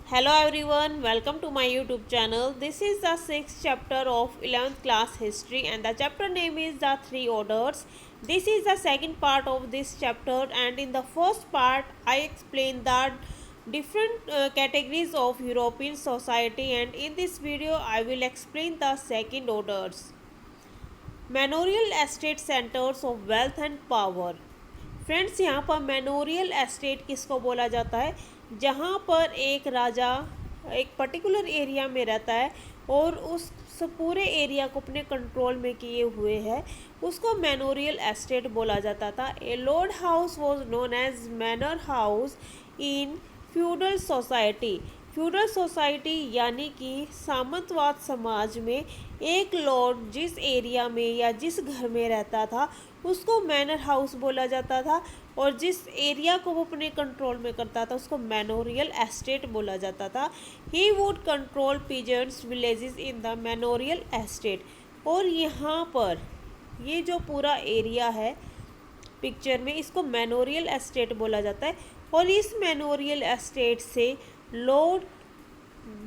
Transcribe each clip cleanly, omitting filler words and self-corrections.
Hello everyone, welcome to my YouTube channel. This is the sixth chapter of 11th class history and the chapter name is the three orders. This is the second part of this chapter and in the first part I explained the different categories of European society and in this video I will explain the second orders. Manorial estate centres of wealth and power. Friends, यहाँ पर मैनोरियल estate किसको बोला जाता है? जहाँ पर एक राजा एक पर्टिकुलर एरिया में रहता है और उस पूरे एरिया को अपने कंट्रोल में किए हुए है, उसको मैनोरियल एस्टेट बोला जाता था। A lord house was known as manor house in feudal society. Feudal society यानी कि सामंतवाद समाज में एक लॉर्ड जिस एरिया में या जिस घर में रहता था उसको मैनर हाउस बोला जाता था और जिस एरिया को वो अपने कंट्रोल में करता था उसको मैनोरियल एस्टेट बोला जाता था। He would control peasants villages in the manorial estate. और यहाँ पर ये जो पूरा एरिया है पिक्चर में, इसको मैनोरियल एस्टेट बोला जाता है और इस मैनोरियल एस्टेट से लॉर्ड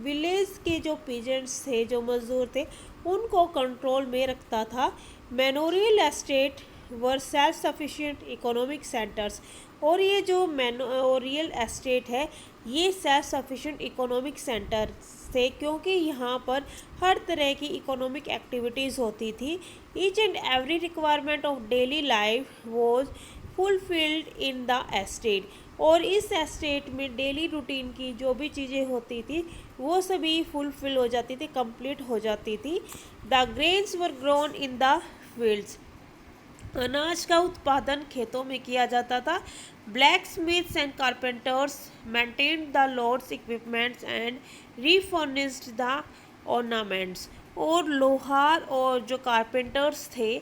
विलेज के जो पीजेंट्स थे, जो मजदूर थे, उनको कंट्रोल में रखता था। मैनोरियल एस्टेट वर सेल्फ सफिशिएंट इकोनॉमिक सेंटर्स। और ये जो मैनोरियल एस्टेट है ये सेल्फ सफिशिएंट इकोनॉमिक सेंटर थे क्योंकि यहाँ पर हर तरह की इकोनॉमिक एक्टिविटीज़ होती थी। Each and every requirement of daily life was fulfilled in the estate. और इस एस्टेट में डेली रूटीन की जो भी चीज़ें होती थी वो सभी फुलफिल हो जाती थी, कंप्लीट हो जाती थी। The grains were grown in the fields. अनाज का उत्पादन खेतों में किया जाता था। Blacksmiths and carpenters maintained the lord's equipments and refurnished the ornaments. और लोहार और जो कारपेंटर्स थे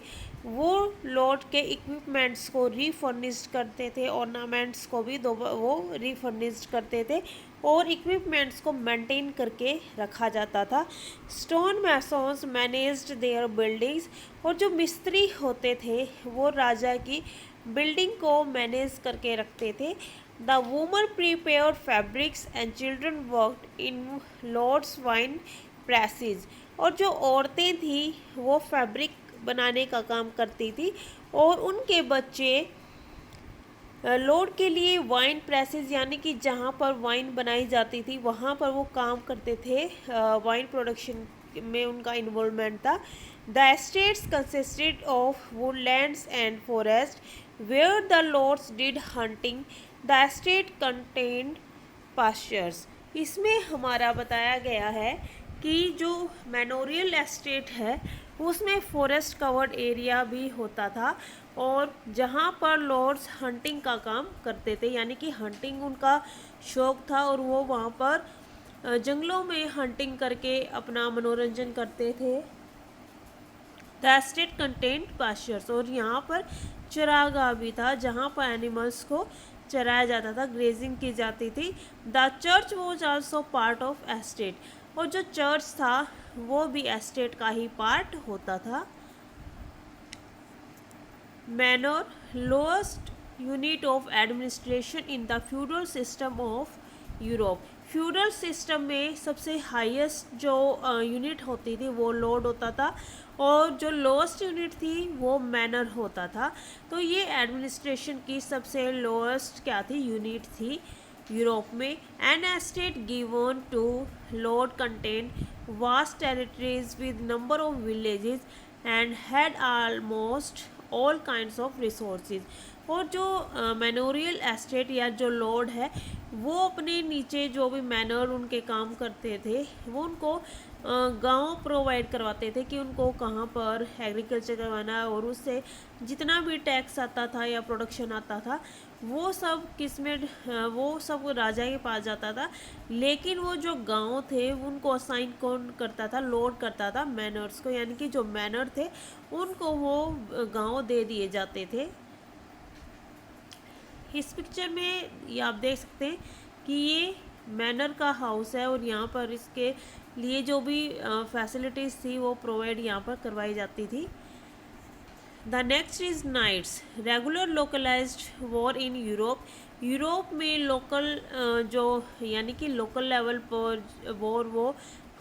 वो लॉर्ड के इक्विपमेंट्स को रीफर्निश्ड करते थे, ऑर्नामेंट्स को भी वो रीफर्निश्ड करते थे और इक्विपमेंट्स को मेंटेन करके रखा जाता था। Stone masons managed their buildings. और जो मिस्त्री होते थे वो राजा की बिल्डिंग को मैनेज करके रखते थे। The woman prepare fabrics and children worked in lords wine presses. और जो औरतें थी वो फैब्रिक बनाने का काम करती थी और उनके बच्चे लॉर्ड के लिए वाइन प्रेसेस यानी कि जहाँ पर वाइन बनाई जाती थी वहाँ पर वो काम करते थे। वाइन प्रोडक्शन में उनका इन्वॉल्वमेंट था। The estates consisted of woodlands and forest where the lords did hunting. The estate contained pastures. इसमें हमारा बताया गया है कि जो मैनोरियल एस्टेट है उसमें फॉरेस्ट कवर्ड एरिया भी होता था और जहाँ पर लॉर्ड्स हंटिंग का काम करते थे, यानी कि हंटिंग उनका शौक था और वो वहाँ पर जंगलों में हंटिंग करके अपना मनोरंजन करते थे। The estate contained pastures. और यहाँ पर चरागाह भी था जहाँ पर एनिमल्स को चराया जाता था, ग्रेजिंग की जाती थी। The church was also part of estate. और जो चर्च था वो भी एस्टेट का ही पार्ट होता था। Manner lowest unit of administration in the feudal system of Europe. Feudal system में सबसे हाईएस्ट जो यूनिट होती थी वो लॉर्ड होता था और जो लोएस्ट यूनिट थी वो मैनर होता था। तो ये एडमिनिस्ट्रेशन की सबसे लोएस्ट क्या थी? यूनिट थी यूरोप में। An estate given to lord contain vast territories with number of villages and had almost all kinds of resources. और जो मैनोरियल एस्टेट या जो लॉर्ड है वो अपने नीचे जो भी मैनर उनके काम करते थे वो उनको गांव प्रोवाइड करवाते थे कि उनको कहाँ पर एग्रीकल्चर करवाना है और उससे जितना भी टैक्स आता था या प्रोडक्शन आता था वो सब वो सब राजा के पास जाता था। लेकिन वो जो गांव थे उनको असाइन कौन करता था? लॉर्ड करता था मैनर्स को, यानी कि जो मैनर थे उनको वो गांव दे दिए जाते थे। इस पिक्चर में ये आप देख सकते हैं कि ये मैनर का हाउस है और यहाँ पर इसके लिए जो भी फैसिलिटीज़ थी वो प्रोवाइड यहाँ पर करवाई जाती थी। The next is knights. Regular localized war in Europe Europe में लोकल जो यानी कि लोकल लेवल पर वो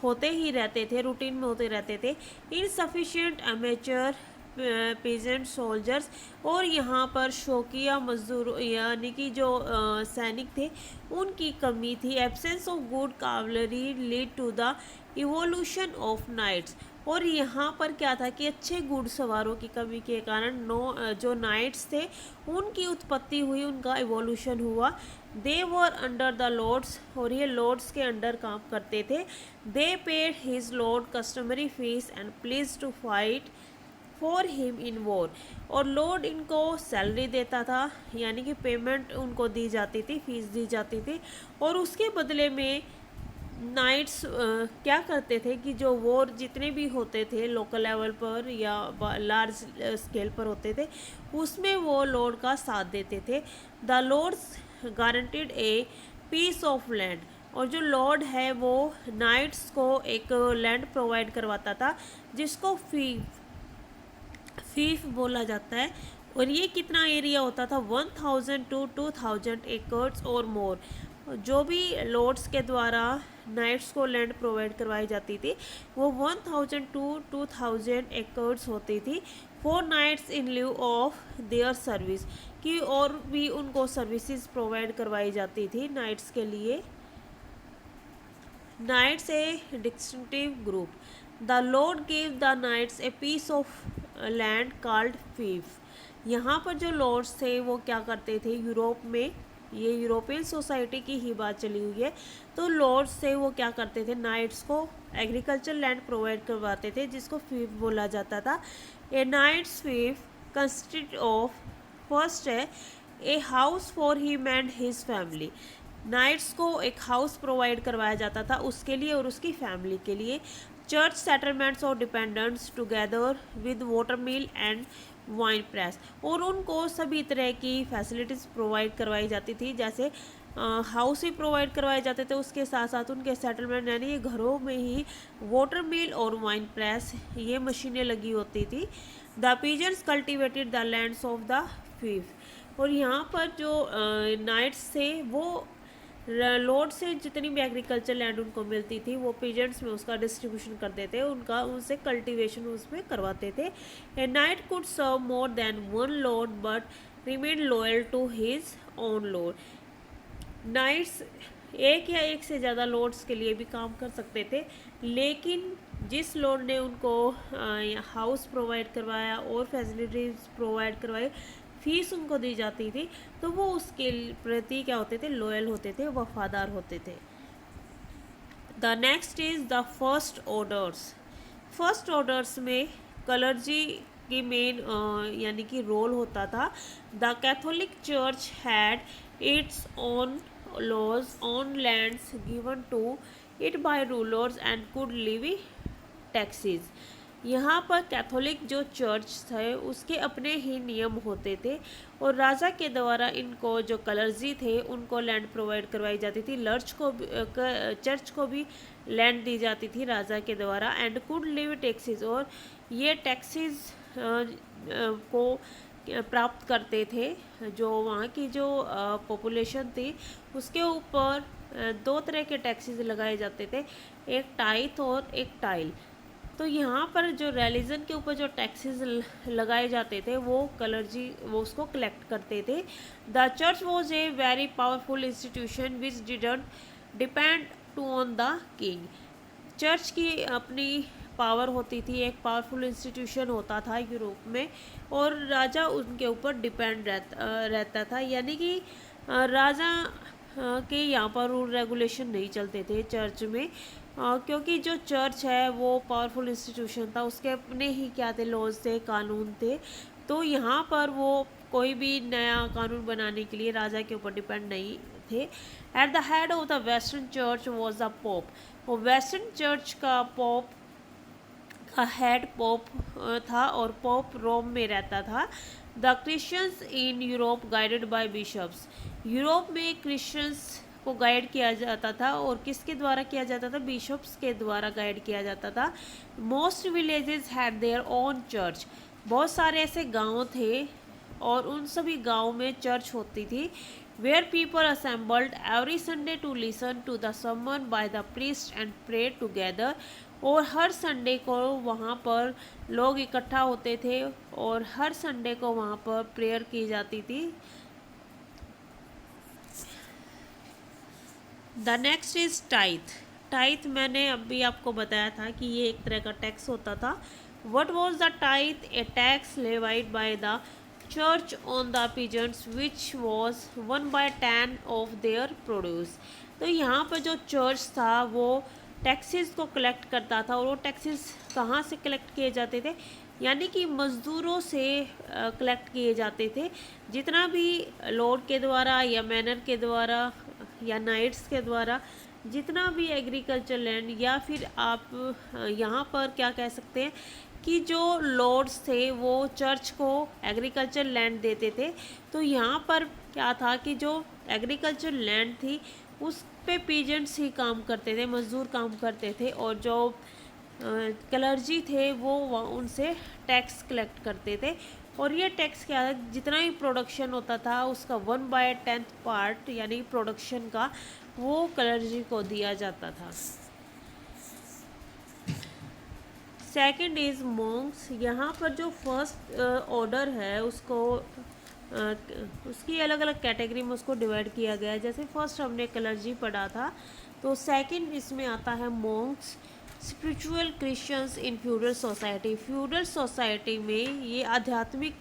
होते ही रहते थे, रूटीन में होते रहते थे। इनसफिशिएंट अमेचर पेजेंट सोल्जर्स, और यहाँ पर शौकिया मजदूर यानी कि जो सैनिक थे उनकी कमी थी। Absence of good cavalry lead to the evolution of knights, और यहाँ पर क्या था कि अच्छे घुड़सवारों की कमी के कारण जो नाइट्स थे उनकी उत्पत्ति हुई, उनका इवोल्यूशन हुआ। They were under the lords, और ये लॉर्ड्स के अंडर काम करते थे। They paid his lord customary fees and please to fight for him in war, और लॉर्ड इनको सैलरी देता था, यानी कि पेमेंट उनको दी जाती थी, फीस दी जाती थी, और उसके बदले में नाइट्स क्या करते थे कि जो वॉर जितने भी होते थे लोकल लेवल पर या लार्ज स्केल पर होते थे उसमें वो लॉर्ड का साथ देते थे। The lords guaranteed a piece of land, और जो लॉर्ड है वो नाइट्स को एक लैंड प्रोवाइड करवाता था जिसको फीफ बोला जाता है, और ये कितना एरिया होता था 1000 to 2000 एकर्स और मोर। जो भी लॉर्ड्स के द्वारा नाइट्स को लैंड प्रोवाइड करवाई जाती थी वो 1000 to 2000 एकर्स होती थी for knights in lieu of their service, कि और भी उनको सर्विसेज प्रोवाइड करवाई जाती थी नाइट्स के लिए। Knights a distinctive group, the lord give the knights a piece of land called fief. यहाँ पर जो लॉर्ड्स थे वो क्या करते थे यूरोप में, ये यूरोपियन सोसाइटी की ही बात चली हुई है, तो लॉर्ड्स से वो क्या करते थे नाइट्स को एग्रीकल्चर लैंड प्रोवाइड करवाते थे जिसको फीफ बोला जाता था। A knights fief consist of first है a house for him and his family, knights को एक हाउस प्रोवाइड करवाया जाता था उसके लिए और उसकी फैमिली के लिए। चर्च सेटलमेंट्स और dependents together with water mill and wine press, और उनको सभी तरह की फैसिलिटीज़ प्रोवाइड करवाई जाती थी, जैसे हाउस भी प्रोवाइड करवाए जाते थे, उसके साथ साथ उनके सेटलमेंट यानी ये घरों में ही वाटर मिल और वाइन प्रेस ये मशीनें लगी होती थी। The peasants cultivated the lands of the fief, और यहाँ पर जो नाइट्स थे वो लॉर्ड से जितनी भी एग्रीकल्चर लैंड उनको मिलती थी वो पीजेंट्स में उसका डिस्ट्रीब्यूशन करते थे, उनका उनसे कल्टीवेशन उसमें करवाते थे। A knight could serve more than one lord but remain loyal to his own lord, knights एक या एक से ज़्यादा लॉर्ड्स के लिए भी काम कर सकते थे, लेकिन जिस लॉर्ड ने उनको हाउस प्रोवाइड करवाया और फैसिलिटीज़ प्रोवाइड करवाई, फीस उनको दी जाती थी, तो वो उसके प्रति क्या होते थे लॉयल होते थे, वफादार होते थे। The next is the first orders. First orders में कलर्जी की मेन यानी कि रोल होता था। The Catholic church had its own laws on lands given to it by rulers and could levy taxes. यहाँ पर कैथोलिक जो चर्च थे उसके अपने ही नियम होते थे और राजा के द्वारा इनको जो कलर्जी थे उनको लैंड प्रोवाइड करवाई जाती थी, चर्च को भी लैंड दी जाती थी राजा के द्वारा, एंड कुड लिव टैक्सेस, और ये टैक्सेस को प्राप्त करते थे। जो वहाँ की जो पॉपुलेशन थी उसके ऊपर दो तरह के टैक्सेस लगाए जाते थे, एक टाइथ और एक टाइल। तो यहाँ पर जो रिलीजन के ऊपर जो टैक्सेस लगाए जाते थे वो कलर्जी वो उसको कलेक्ट करते थे। The church was a very powerful institution which didn't depend to on the king. Church की अपनी पावर होती थी, एक पावरफुल इंस्टीट्यूशन होता था यूरोप में, और राजा उनके ऊपर डिपेंड रहता था, यानी कि राजा के यहाँ पर रूल रेगुलेशन नहीं चलते थे चर्च में, क्योंकि जो चर्च है वो पावरफुल इंस्टीट्यूशन था, उसके अपने ही क्या थे लॉज थे, कानून थे, तो यहाँ पर वो कोई भी नया कानून बनाने के लिए राजा के ऊपर डिपेंड नहीं थे। At the head of the western church was the pope, और वेस्टर्न चर्च का पोप का हेड पोप था और पोप रोम में रहता था। The Christians in Europe guided by bishops, Europe में क्रिश्चियंस को गाइड किया जाता था, और किसके द्वारा किया जाता था, बिशप्स के द्वारा गाइड किया जाता था। Most villages had their own church, बहुत सारे ऐसे गांव थे और उन सभी गांव में चर्च होती थी। where people assembled every Sunday to listen to the sermon by the priest and pray together। और हर संडे को वहाँ पर लोग इकट्ठा होते थे और हर संडे को वहाँ पर प्रेयर की जाती थी। The next is tithe. Tithe मैंने अभी आपको बताया था कि ये एक तरह का टैक्स होता था। What was the tithe? A tax levied by the church on the peasants which was 1/10 of their produce. तो यहाँ पर जो चर्च था वो टैक्सेस को कलेक्ट करता था, और वो टैक्सेस कहाँ से कलेक्ट किए जाते थे? यानी कि मज़दूरों से कलेक्ट किए जाते थे। जितना भी लॉर्ड के द्वारा या मैनर के द्वारा या नाइट्स के द्वारा जितना भी एग्रीकल्चर लैंड, या फिर आप यहाँ पर क्या कह सकते हैं कि जो लॉर्ड्स थे वो चर्च को एग्रीकल्चर लैंड देते थे। तो यहाँ पर क्या था कि जो एग्रीकल्चर लैंड थी उस पे पीजेंट्स ही काम करते थे, मजदूर काम करते थे, और जो क्लर्जी थे वो उनसे टैक्स कलेक्ट करते थे। और ये टैक्स क्या है, जितना भी प्रोडक्शन होता था उसका 1/10 पार्ट यानी प्रोडक्शन का वो क्लर्जी को दिया जाता था। Second is Monks. यहाँ पर जो फर्स्ट ऑर्डर है उसको उसकी अलग अलग कैटेगरी में उसको डिवाइड किया गया है। जैसे फर्स्ट हमने क्लर्जी पढ़ा था, तो सेकंड इसमें आता है मॉन्क्स, स्पिरिचुअल क्रिश्चियंस इन फ्यूडल सोसाइटी। फ्यूडल सोसाइटी में ये आध्यात्मिक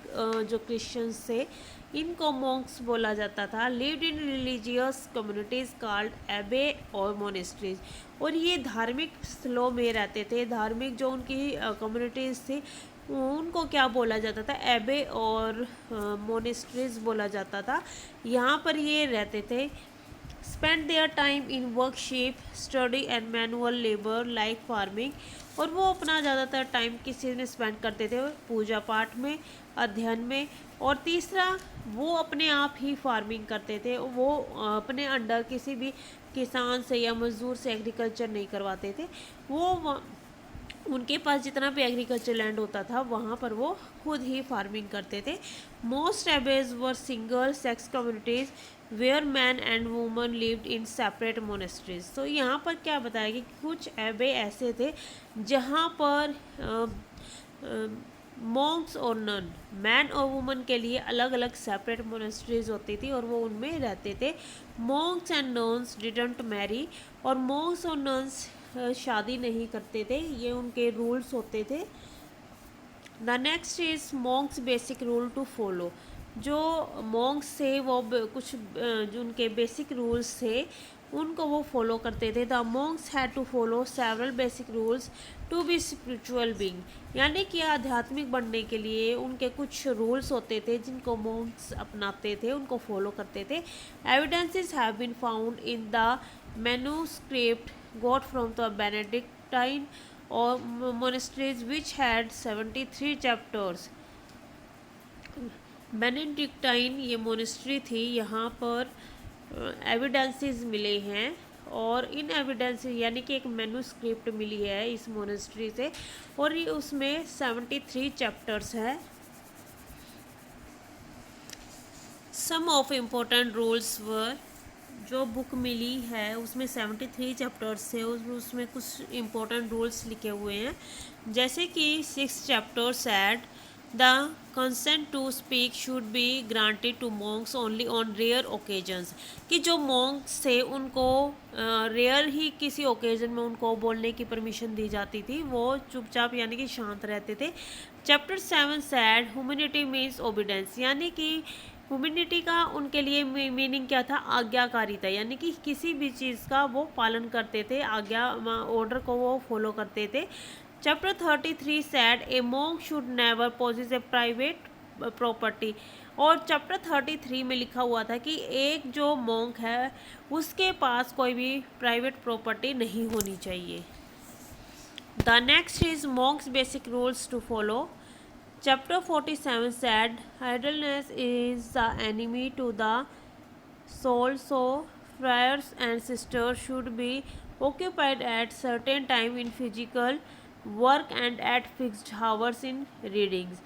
जो क्रिश्चियंस थे इनको मॉन्क्स बोला जाता था। Lived in religious communities called एबे और मोनेस्ट्रीज। और ये धार्मिक स्थलों में रहते थे। धार्मिक जो उनकी कम्युनिटीज़ थी उनको क्या बोला जाता था? एबे और मोनेस्ट्रीज बोला जाता था। यहाँ पर ये रहते थे। Spend their time in worship, study and manual labour like farming. और वो अपना ज़्यादातर टाइम किस चीज़ में स्पेंड करते थे? पूजा पाठ में, अध्ययन में। और तीसरा, वो अपने आप ही फार्मिंग करते थे। वो अपने अंडर किसी भी किसान से या मजदूर से एग्रीकल्चर नहीं करवाते थे। वो उनके पास जितना भी एग्रीकल्चर लैंड होता था वहाँ पर वो खुद ही फार्मिंग करते थे। Most abbeys were single sex communities where man and woman lived in separate monasteries. तो यहाँ पर क्या बताया कि कुछ एबे ऐसे थे जहाँ पर मॉन्क्स और नन, मैन और वुमन के लिए अलग अलग सेपरेट मोनेस्ट्रीज होती थी और वो उनमें रहते थे। Monks and nuns didn't marry. और मॉन्क्स और नन्स शादी नहीं करते थे, ये उनके रूल्स होते थे। The next is monks basic rule to follow. जो मॉन्क्स थे वो कुछ जो उनके बेसिक रूल्स थे उनको वो फॉलो करते थे। The monks had to follow several basic rules to be spiritual being. यानी कि आध्यात्मिक बनने के लिए उनके कुछ रूल्स होते थे जिनको मॉन्क्स अपनाते थे, उनको फॉलो करते थे। Evidences have been found in the manuscript got from the Benedictine or monasteries which had 73 chapters। बेनेडिक्टाइन ये मोनेस्ट्री थी, यहाँ पर एविडेंसेस मिले हैं। और इन एविडेंस यानी कि एक मैन्युस्क्रिप्ट मिली है इस मोनेस्ट्री से, और ये उसमें 73 चैप्टर्स है। सम ऑफ इम्पोर्टेंट रूल्स वर, जो बुक मिली है उसमें 73 चैप्टर्स थे, उसमें कुछ इम्पोर्टेंट रूल्स लिखे हुए हैं। जैसे कि 6 chapters add the consent to speak should be granted to monks only on rare occasions. कि जो मॉन्क्स थे उनको रेयर ही किसी ओकेजन में उनको बोलने की परमिशन दी जाती थी, वो चुपचाप यानी कि शांत रहते थे। Chapter 7 said humanity means obedience. यानी कि ह्यूमैनिटी का उनके लिए मीनिंग क्या था? आज्ञाकारिता। यानी कि किसी भी चीज़ का वो पालन करते थे, आज्ञा ऑर्डर को वो फॉलो करते थे। Chapter 33 sad A monk should never possesses A private property. और चैप्टर 33 में लिखा हुआ था कि एक जो मॉन्क है उसके पास कोई भी प्राइवेट प्रॉपर्टी नहीं होनी चाहिए। The next is monks basic rules to follow. Chapter 47 said idleness is the enemy to the soul, so friars and sisters should be occupied at certain time in physical work and at fixed hours in readings।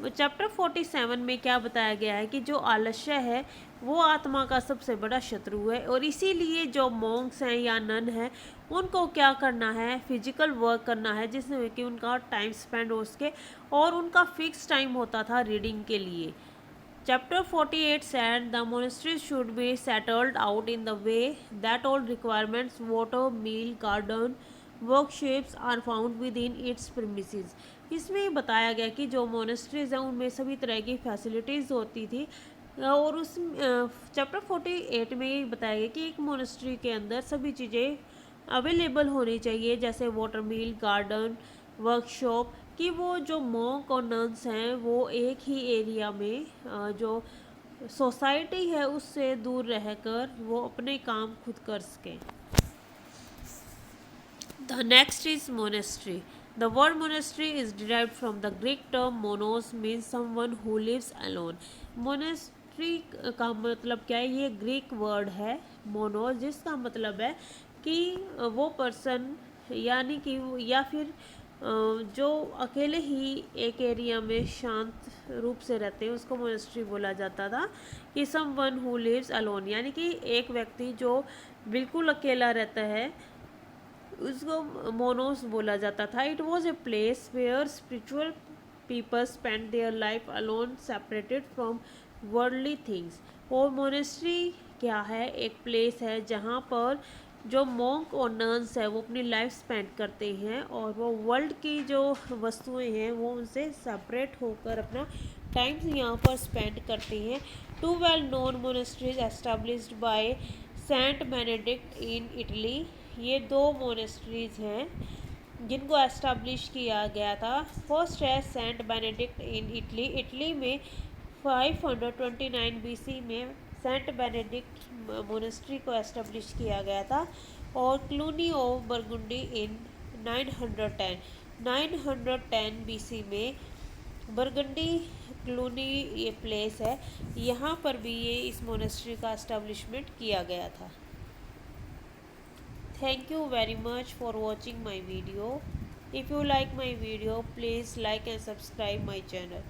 Chapter 47 में क्या बताया गया है कि जो आलस्य है वो आत्मा का सबसे बड़ा शत्रु है। और इसीलिए जो मॉन्क्स हैं या नन हैं, उनको क्या करना है, फिजिकल वर्क करना है जिसमें कि उनका टाइम स्पेंड हो सके, और उनका फिक्स टाइम होता था रीडिंग के लिए। Chapter 48 said the monastery should be settled out in the way that all requirements, water, meal, garden, workshops are found within its premises. इसमें बताया गया कि जो मोनेस्ट्रीज हैं उनमें सभी तरह की फैसिलिटीज़ होती थी, और उस चैप्टर 48 में ये बताया गया कि एक मोनेस्ट्री के अंदर सभी चीज़ें अवेलेबल होनी चाहिए, जैसे वाटर मिल, गार्डन, वर्कशॉप, कि वो जो मॉन्क और नन्स हैं वो एक ही एरिया में जो सोसाइटी है उससे दूर रहकर वो अपने काम खुद कर सकें। The next is monastery. The word monastery is derived from the Greek term monos, means someone who lives alone. Monastery का मतलब क्या है, ये ग्रीक वर्ड है मोनो, जिसका मतलब है कि वो पर्सन, यानी कि या फिर जो अकेले ही एक एरिया में शांत रूप से रहते हैं उसको मोनेस्ट्री बोला जाता था। कि समवन हु लिव्स अलोन, यानी कि एक व्यक्ति जो बिल्कुल अकेला रहता है उसको मोनोस बोला जाता था। It was a place where spiritual people spend their life alone, separated from worldly things. और मोनेस्ट्री क्या है, एक प्लेस है जहाँ पर जो मॉन्क और नन्स है वो अपनी लाइफ स्पेंड करते हैं, और वो वर्ल्ड की जो वस्तुएं हैं वो उनसे सेपरेट होकर अपना टाइम यहाँ पर स्पेंड करते हैं। Two well known monasteries established by Saint Benedict in Italy. ये दो मोनेस्ट्रीज हैं जिनको एस्टेब्लिश किया गया था। फर्स्ट है Saint Benedict in Italy. Italy में 529 BC में सेंट बेनेडिक्ट मोनेस्ट्री को एस्टेब्लिश किया गया था। और Cluny of Burgundy in 910 BC में बरगंडी क्लूनी ये प्लेस है, यहाँ पर भी ये इस मोनेस्ट्री का एस्टेब्लिशमेंट किया गया था। Thank you very much for watching my video. If you like my video, please like and subscribe my channel.